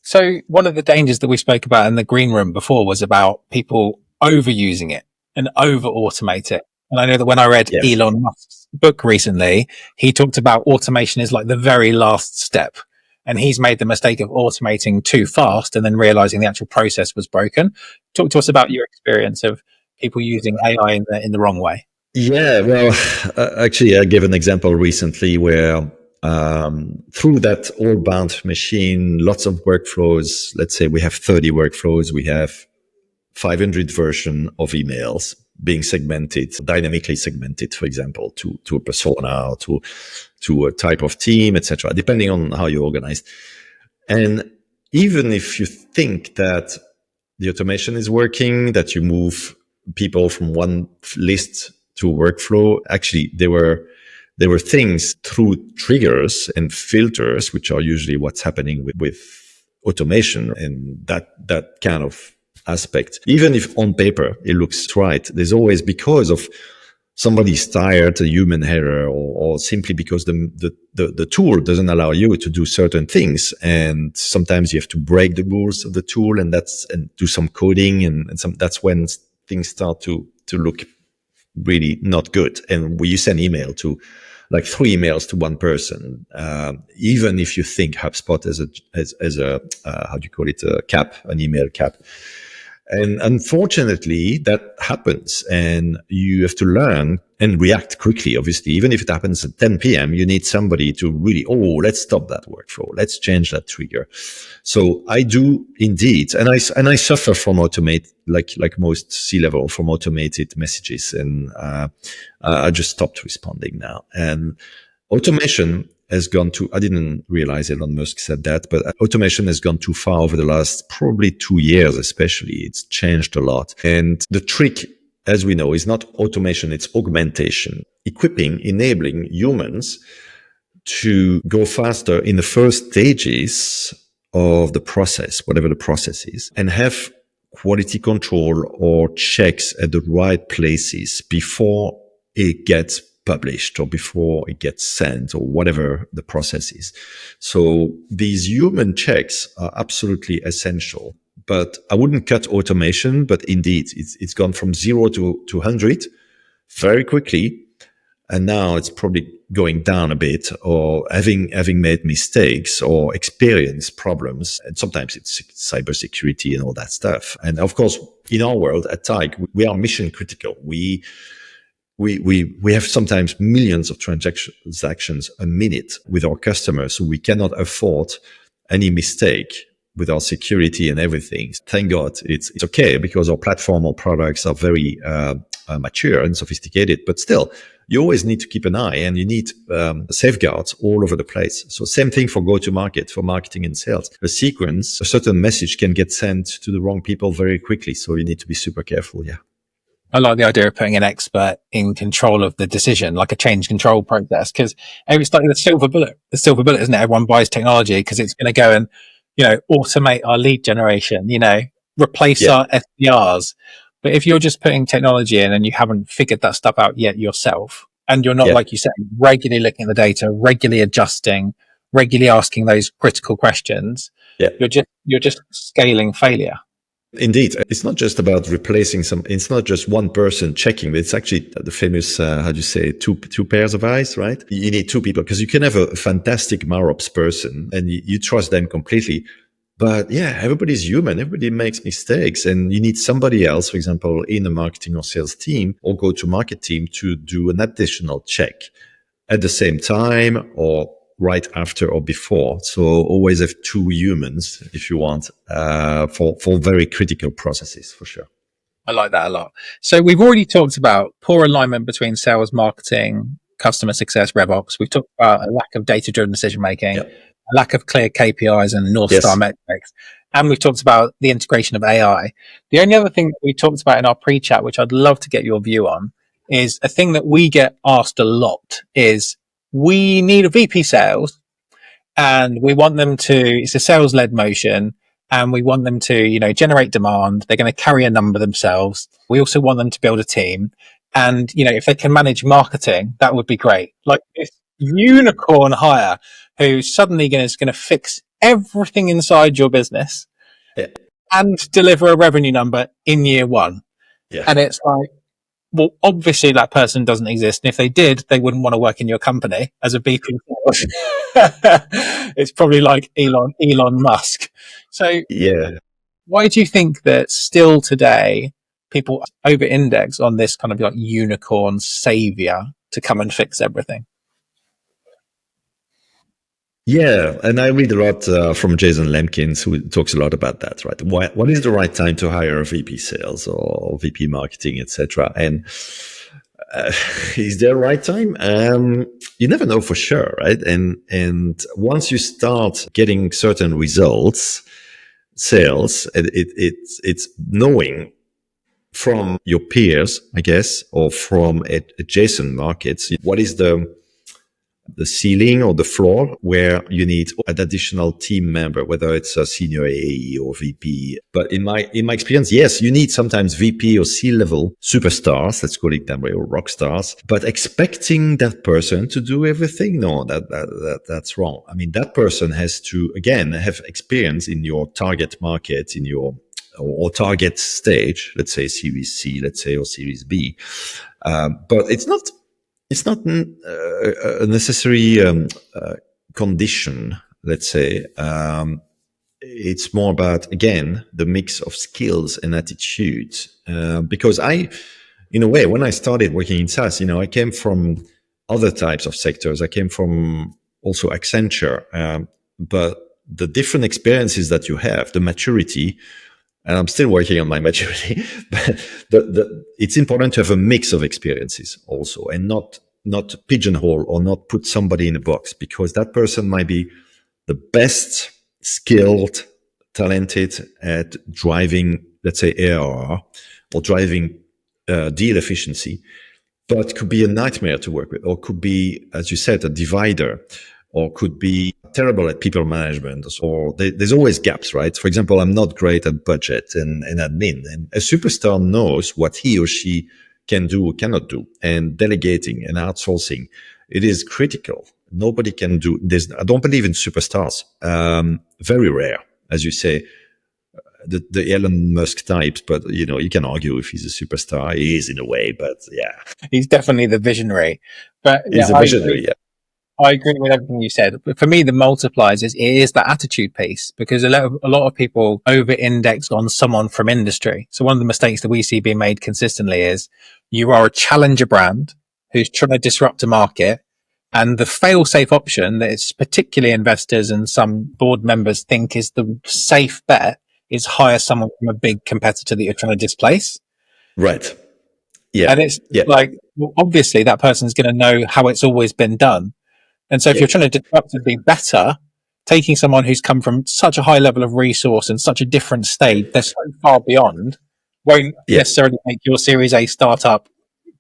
So one of the dangers that we spoke about in the green room before was about people overusing it and over automate it. And I know that when I read Elon Musk's book recently, he talked about automation is like the very last step. And he's made the mistake of automating too fast and then realizing the actual process was broken. Talk to us about your experience of people using AI in the wrong way. Yeah, well, actually, I gave an example recently where through that all-bound machine, lots of workflows. Let's say we have 30 workflows. We have 500 versions of emails being segmented, dynamically segmented, for example, to a persona or to a type of team, etc., depending on how you organize. And even if you think that the automation is working, that you move people from one list to a workflow, actually there were things through triggers and filters, which are usually what's happening with automation, and that kind of aspect. Even if on paper it looks right, there's always, because of somebody's tired, a human error, or simply because the tool doesn't allow you to do certain things, and sometimes you have to break the rules of the tool, and do some coding, and that's when things start to look really not good. And when you send email to like 3 emails to one person, even if you think HubSpot as a how do you call it, a cap, an email cap. And unfortunately, that happens, and you have to learn and react quickly. Obviously, even if it happens at 10 p.m., you need somebody to really, let's stop that workflow. Let's change that trigger. So I do indeed, and I suffer from automate, like most C-level, from automated messages, and I just stopped responding now. And automation has gone too, I didn't realize Elon Musk said that, but automation has gone too far over the last probably 2 years, especially. It's changed a lot. And the trick, as we know, is not automation, it's augmentation, enabling humans to go faster in the first stages of the process, whatever the process is, and have quality control or checks at the right places before it gets published or before it gets sent or whatever the process is. So these human checks are absolutely essential, but I wouldn't cut automation, but indeed it's gone from 0 to 100 very quickly. And now it's probably going down a bit, or having made mistakes or experienced problems. And sometimes it's cybersecurity and all that stuff. And of course, in our world at Tig, we are mission critical. We have sometimes millions of transactions a minute with our customers, so we cannot afford any mistake with our security and everything. Thank God it's okay, because our platform, our products are very mature and sophisticated, but still, you always need to keep an eye, and you need safeguards all over the place. So same thing for go-to-market, for marketing and sales. A certain message can get sent to the wrong people very quickly. So you need to be super careful. Yeah. I like the idea of putting an expert in control of the decision, like a change control process, because it's like the silver bullet. The silver bullet, isn't it? Everyone buys technology because it's going to go and, automate our lead generation, replace our SDRs. But if you're just putting technology in and you haven't figured that stuff out yet yourself, and you're not, like you said, regularly looking at the data, regularly adjusting, regularly asking those critical questions, you're just scaling failure. Indeed. It's not just about replacing it's not just one person checking, but it's actually the famous, two pairs of eyes, right? You need two people, because you can have a fantastic MarOps person and you trust them completely. But yeah, everybody's human. Everybody makes mistakes, and you need somebody else, for example, in a marketing or sales team or go-to-market team, to do an additional check at the same time or right after or before. So always have two humans, if you want, for very critical processes, for sure. I like that a lot. So we've already talked about poor alignment between sales, marketing, customer success, RevOps. We've talked about a lack of data-driven decision-making, a lack of clear KPIs and North Star metrics. And we've talked about the integration of AI. The only other thing that we talked about in our pre-chat, which I'd love to get your view on, is a thing that we get asked a lot is, we need a VP sales and we want them to, it's a sales led motion, and we want them to, generate demand. They're going to carry a number themselves. We also want them to build a team. And, if they can manage marketing, that would be great. Like this unicorn hire who suddenly is going to fix everything inside your business and deliver a revenue number in year one. Yeah. And it's like, well, obviously that person doesn't exist. And if they did, they wouldn't want to work in your company as a VP. It's probably like Elon Musk. So why do you think that still today people over-index on this kind of like unicorn savior to come and fix everything? Yeah, and I read a lot from Jason Lemkins, who talks a lot about that, right? What is the right time to hire a VP sales or VP marketing, etc.? And is there a right time? You never know for sure, right? And once you start getting certain results, sales, it's knowing from your peers, I guess, or from adjacent markets, what is the ceiling or the floor where you need an additional team member, whether it's a senior AE or VP. But in my experience, yes, you need sometimes VP or C-level superstars, let's call it that way, or rock stars. But expecting that person to do everything, no, that's wrong. I mean, that person has to, again, have experience in your target market, in your or target stage, let's say Series C, let's say, or Series B. But it's not a necessary condition, let's say. It's more about, again, the mix of skills and attitudes. Because in a way, when I started working in SaaS, I came from other types of sectors. I came from also Accenture. But the different experiences that you have, the maturity, and I'm still working on my maturity, but it's important to have a mix of experiences also, and not pigeonhole or not put somebody in a box, because that person might be the best skilled, talented at driving, let's say, ARR or driving deal efficiency, but could be a nightmare to work with, or could be, as you said, a divider, or could be terrible at people management, or there's always gaps, right? For example, I'm not great at budget and admin, and a superstar knows what he or she can do or cannot do, and delegating and outsourcing, it is critical. Nobody can do this. I don't believe in superstars. Very rare, as you say, the Elon Musk types, but you can argue if he's a superstar. He is in a way, but yeah. He's definitely the visionary. But he's a visionary, yeah. I agree with everything you said. But for me, the multipliers is the attitude piece, because a lot of people over-index on someone from industry. So one of the mistakes that we see being made consistently is you are a challenger brand who's trying to disrupt a market, and the fail-safe option that is particularly investors and some board members think is the safe bet is hire someone from a big competitor that you're trying to displace. Right. And it's Yeah. like, well, obviously that person's going to know how it's always been done. And so if Yeah. you're trying to disruptively better, taking someone who's come from such a high level of resource and such a different stage, they're so far beyond, won't Yeah. necessarily make your Series A startup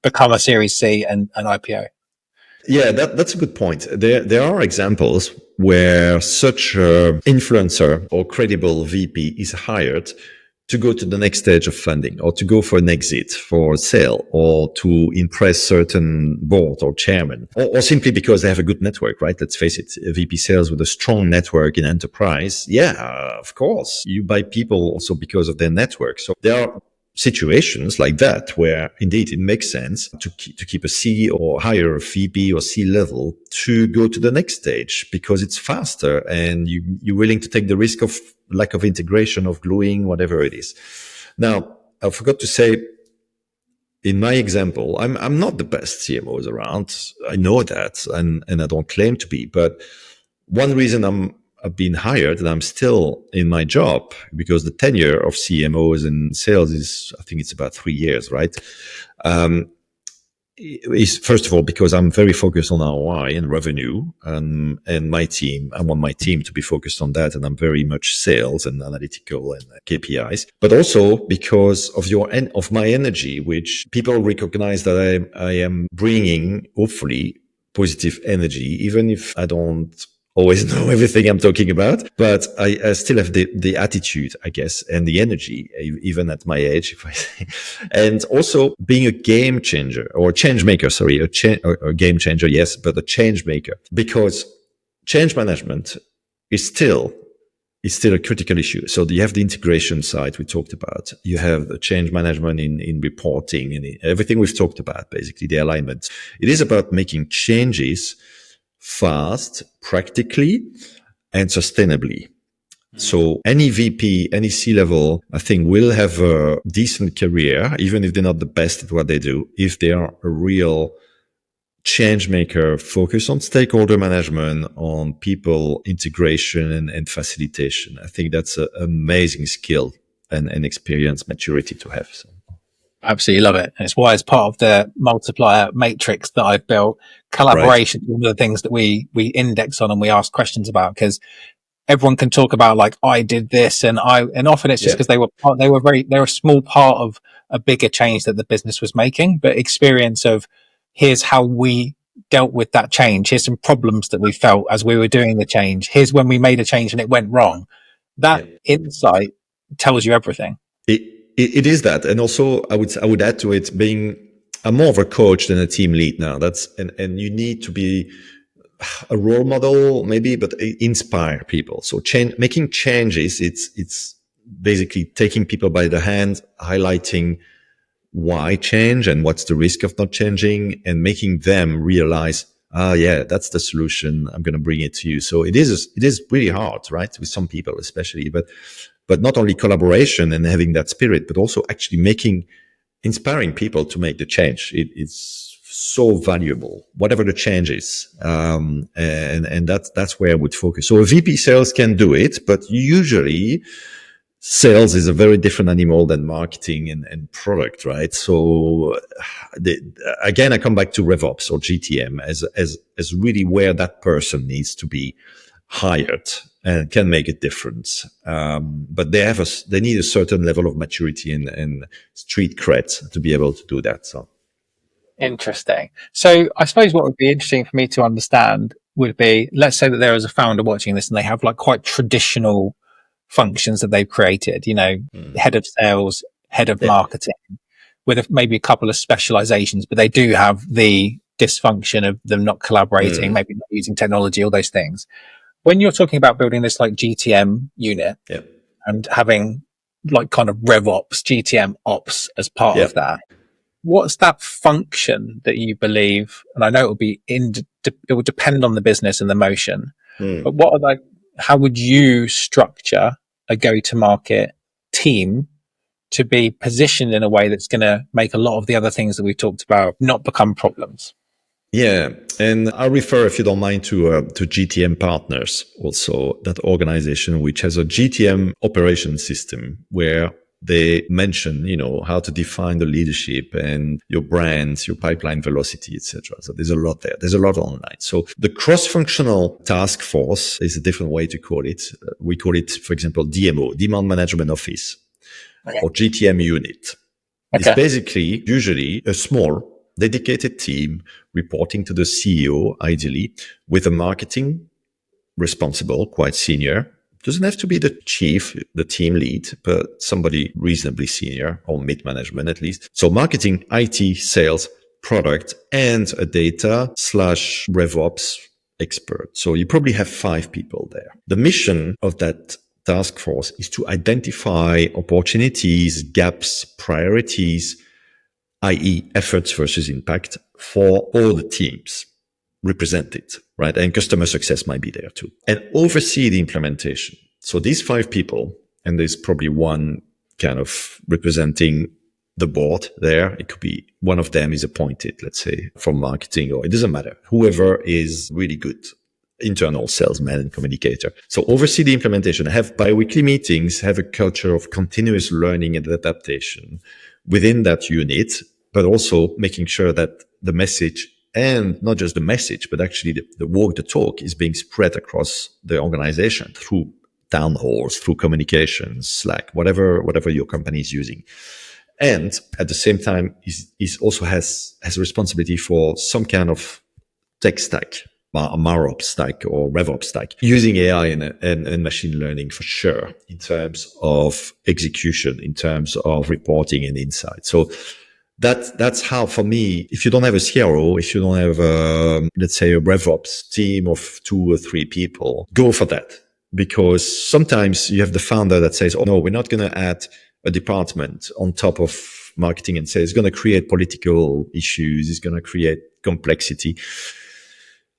become a Series C and an IPO. Yeah, that's a good point. There are examples where such an influencer or credible VP is hired to go to the next stage of funding or to go for an exit, for a sale, or to impress certain board or chairman, or simply because they have a good network, right? Let's face it, a VP sales with a strong network in enterprise. Yeah, of course. You buy people also because of their network. So there are situations like that where indeed it makes sense to keep a C or hire a VP or C level to go to the next stage because it's faster and you're willing to take the risk of lack of integration, of gluing, whatever it is. Now, I forgot to say, in my example, I'm not the best CMOs around. I know that, and I don't claim to be. But one reason I've been hired and I'm still in my job, because the tenure of CMOs in sales is, I think it's about 3 years, right? Is first of all because I'm very focused on ROI and revenue, and my team. I want my team to be focused on that, and I'm very much sales and analytical and KPIs. But also because of my energy, which people recognize that I am bringing, hopefully, positive energy, even if I don't always know everything I'm talking about, but I still have the attitude, I guess, and the energy, even at my age, if I say, and also being a game changer or a change maker, sorry, a game changer, yes, but a change maker, because change management is still a critical issue. So you have the integration side we talked about. You have the change management in reporting and everything we've talked about, basically the alignment. It is about making changes fast, practically, and sustainably. So any VP, any C-level, I think will have a decent career, even if they're not the best at what they do, if they are a real change maker, focus on stakeholder management, on people integration and facilitation. I think that's an amazing skill and experience, maturity to have. So. Absolutely love it. And it's why, as part of the multiplier matrix that I've built, collaboration is one of the things that we index on and we ask questions about, because everyone can talk about like, I did this and often it's just because they're a small part of a bigger change that the business was making, but experience of here's how we dealt with that change. Here's some problems that we felt as we were doing the change. Here's when we made a change and it went wrong. That insight tells you everything. It is that. And also I would add to it I'm more of a coach than a team lead now. And you need to be a role model maybe, but inspire people. So making changes, it's basically taking people by the hand, highlighting why change and what's the risk of not changing, and making them realize, yeah, that's the solution. I'm going to bring it to you. So it is really hard, right? With some people, especially, but not only collaboration and having that spirit, but also actually inspiring people to make the change. It's so valuable, whatever the change is. And that's where I would focus. So a VP sales can do it, but usually sales is a very different animal than marketing and product, right? So again, I come back to RevOps or GTM as really where that person needs to be hired and can make a difference. But they need a certain level of maturity and street cred to be able to do that. So. Interesting. So I suppose what would be interesting for me to understand would be, let's say that there is a founder watching this and they have like quite traditional functions that they've created, head of sales, head of marketing, with maybe a couple of specializations, but they do have the dysfunction of them not collaborating, maybe not using technology, all those things. When you're talking about building this like GTM unit and having like kind of RevOps, GTM ops as part of that, what's that function that you believe? And I know it will be it will depend on the business and the motion, but what are how would you structure a go-to-market team to be positioned in a way that's going to make a lot of the other things that we've talked about not become problems? Yeah. And I'll refer, if you don't mind, to GTM Partners, also that organization, which has a GTM operation system where They mention, how to define the leadership and your brands, your pipeline velocity, etc. So there's a lot there. There's a lot online. So the cross-functional task force is a different way to call it. We call it, for example, DMO, Demand Management Office, or GTM unit. It's basically usually a small dedicated team reporting to the CEO, ideally, with a marketing responsible, quite senior. Doesn't have to be the chief, the team lead, but somebody reasonably senior or mid-management at least. So marketing, IT, sales, product, and a data/RevOps expert. So you probably have 5 people there. The mission of that task force is to identify opportunities, gaps, priorities, i.e. efforts versus impact for all the teams represented, right? And customer success might be there too. And oversee the implementation. So these 5 people, and there's probably one kind of representing the board there. It could be one of them is appointed, let's say, from marketing, or it doesn't matter. Whoever is really good, internal salesman and communicator. So oversee the implementation, have bi-weekly meetings, have a culture of continuous learning and adaptation within that unit, but also making sure that the message, and not just the message, but actually the walk, the talk is being spread across the organization through town halls, through communications, Slack, whatever your company is using. And at the same time, is also has a responsibility for some kind of tech stack, MarOps stack or RevOps stack, using AI and machine learning for sure in terms of execution, in terms of reporting and insight. So that's how, for me, if you don't have a CRO, if you don't have let's say a RevOps team of 2 or 3 people, go for that. Because sometimes you have the founder that says, oh no, we're not going to add a department on top of marketing and say it's going to create political issues, it's going to create complexity.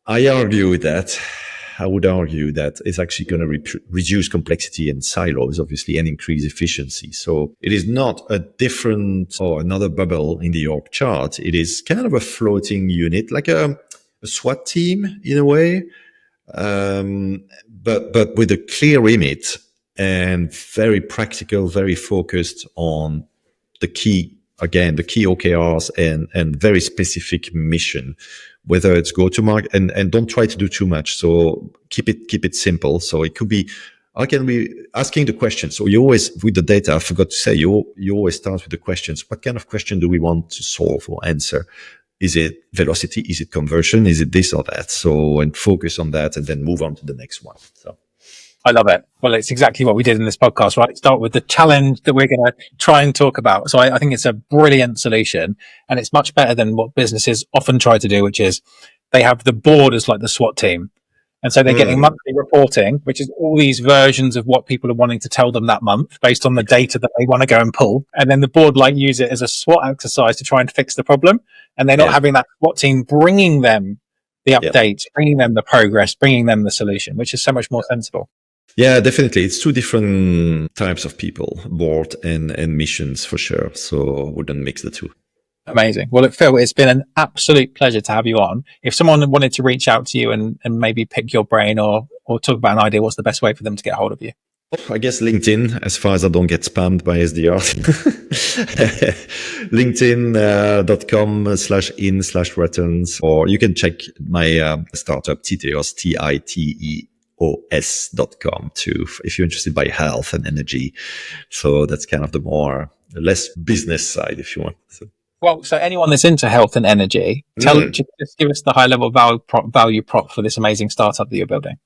I would argue that it's actually going to reduce complexity and silos, obviously, and increase efficiency. So it is not a different or another bubble in the org chart. It is kind of a floating unit, like a SWAT team in a way, but with a clear remit and very practical, very focused on the key OKRs and very specific mission, whether it's go to market and don't try to do too much. So keep it simple. So it could be, how can we asking the question? So you always, with the data, I forgot to say, you always start with the questions. What kind of question do we want to solve or answer? Is it velocity? Is it conversion? Is it this or that? So, and focus on that and then move on to the next one. So. I love it. Well, it's exactly what we did in this podcast, right? Start with the challenge that we're going to try and talk about. So I think it's a brilliant solution, and it's much better than what businesses often try to do, which is they have the board as like the SWAT team. And so they're getting monthly reporting, which is all these versions of what people are wanting to tell them that month based on the data that they want to go and pull. And then the board use it as a SWOT exercise to try and fix the problem. And they're not having that SWAT team bringing them the updates, bringing them the progress, bringing them the solution, which is so much more sensible. Yeah, definitely. It's 2 different types of people, board and missions for sure. So wouldn't mix the 2. Amazing. Well, Phil, it's been an absolute pleasure to have you on. If someone wanted to reach out to you and maybe pick your brain or talk about an idea, what's the best way for them to get hold of you? I guess LinkedIn, as far as I don't get spammed by SDR. LinkedIn.com/in/Ruttens, or you can check my startup Titeos, TITEOS.com too, if you're interested by health and energy. So that's kind of the less business side, if you want. Well, so anyone that's into health and energy, just give us the high level value prop for this amazing startup that you're building.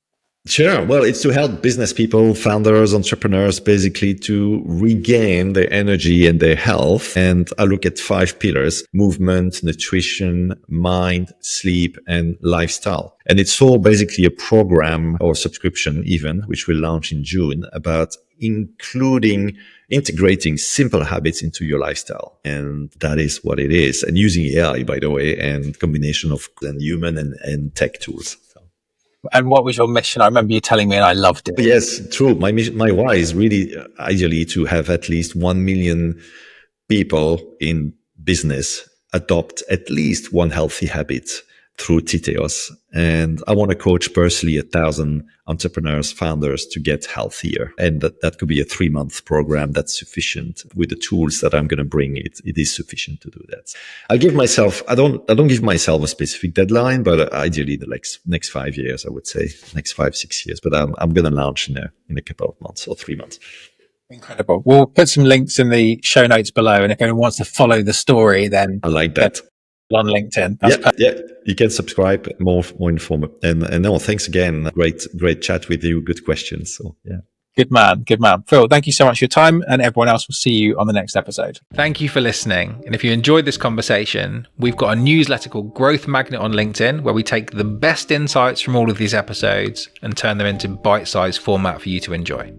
Sure. Well, it's to help business people, founders, entrepreneurs, basically to regain their energy and their health. And I look at 5 pillars: movement, nutrition, mind, sleep, and lifestyle. And it's all basically a program or subscription even, which we'll launch in June, about integrating simple habits into your lifestyle. And that is what it is. And using AI, by the way, and combination of human and tech tools. And what was your mission? I remember you telling me, and I loved it. Yes, true. My why is really ideally to have at least 1 million people in business adopt at least one healthy habit through Titeos. And I want to coach personally 1,000 entrepreneurs, founders to get healthier. And that could be a 3-month program. That's sufficient with the tools that I'm going to bring. It is sufficient to do that. I don't give myself a specific deadline, but ideally the next 5 years, I would say next 5-6 years. But I'm going to launch in a couple of months or 3 months. Incredible. We'll put some links in the show notes below. And if anyone wants to follow the story, then I like that. On LinkedIn. Yeah, you can subscribe, more informative. And no, thanks again. Great chat with you. Good questions. So yeah. Good man. Phil, thank you so much for your time, and everyone else will see you on the next episode. Thank you for listening. And if you enjoyed this conversation, we've got a newsletter called Growth Magnet on LinkedIn, where we take the best insights from all of these episodes and turn them into bite-sized format for you to enjoy.